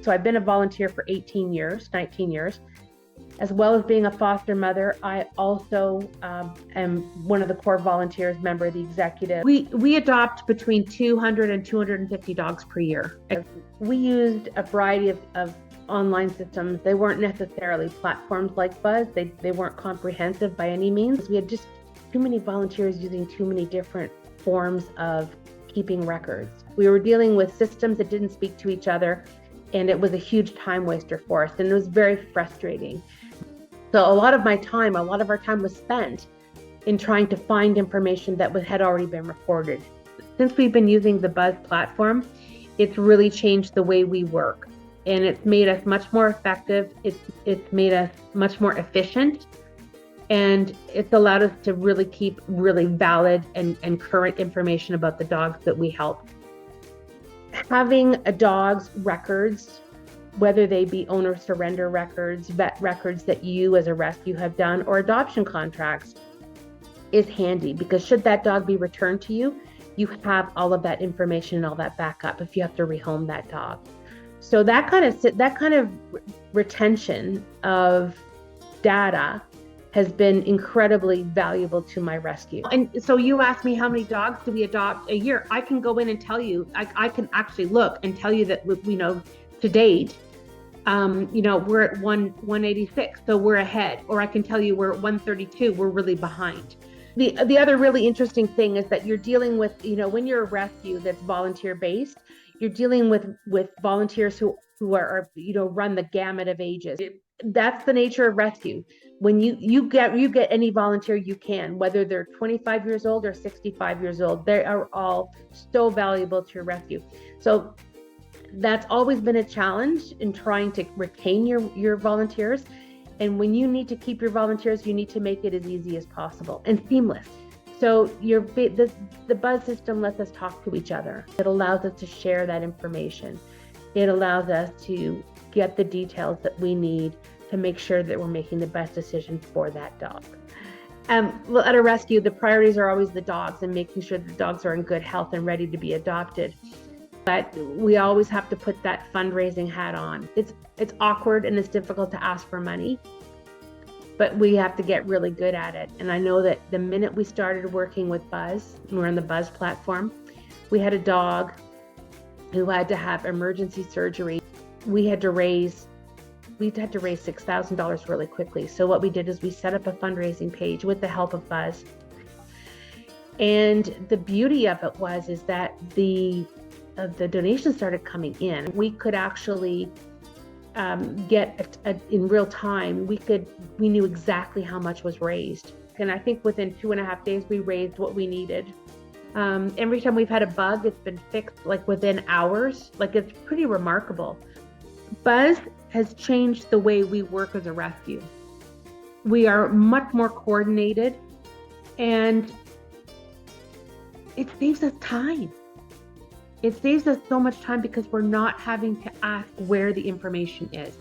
So I've been a volunteer for 18 years, 19 years. As well as being a foster mother, I also am one of the core volunteers, member of the executive. We adopt between 200 and 250 dogs per year. We used a variety of online systems. They weren't necessarily platforms like Buzz. They weren't comprehensive by any means. We had just too many volunteers using too many different forms of keeping records. We were dealing with systems that didn't speak to each other, and it was a huge time waster for us, and it was very frustrating. So a lot of our time was spent in trying to find information that had already been recorded. Since we've been using the Buzz platform, it's really changed the way we work, and it's made us much more effective. It's made us much more efficient, and it's allowed us to really keep really valid and current information about the dogs that we help. Having a dog's records, whether they be owner surrender records, vet records that you as a rescue have done, or adoption contracts, is handy, because should that dog be returned to you, you have all of that information and all that backup if you have to rehome that dog. So that kind of retention of data has been incredibly valuable to my rescue. And so you asked me how many dogs do we adopt a year. I can go in and tell you, I can actually look and tell you that, to date, we're at 186, so we're ahead. Or I can tell you we're at 132, we're really behind. The other really interesting thing is that you're dealing with, when you're a rescue that's volunteer based, you're dealing with volunteers who are run the gamut of ages. That's the nature of rescue. When you get any volunteer you can, whether they're 25 years old or 65 years old, they are all so valuable to your rescue. So that's always been a challenge in trying to retain your volunteers. And when you need to keep your volunteers, you need to make it as easy as possible and seamless. So the Buzz system lets us talk to each other. It allows us to share that information. It allows us to get the details that we need to make sure that we're making the best decision for that dog. Well, at a rescue, the priorities are always the dogs and making sure the dogs are in good health and ready to be adopted. But we always have to put that fundraising hat on. It's awkward and it's difficult to ask for money, but we have to get really good at it. And I know that the minute we started working with Buzz, and we're on the Buzz platform, we had a dog who had to have emergency surgery. We had to raise $6,000 really quickly. So what we did is we set up a fundraising page with the help of Buzz. And the beauty of it is that the donations started coming in. We could actually get in real time. We knew exactly how much was raised. And I think within 2.5 days, we raised what we needed. Every time we've had a bug, it's been fixed like within hours. Like, it's pretty remarkable. Buzz has changed the way we work as a rescue. We are much more coordinated, and it saves us time. It saves us so much time because we're not having to ask where the information is.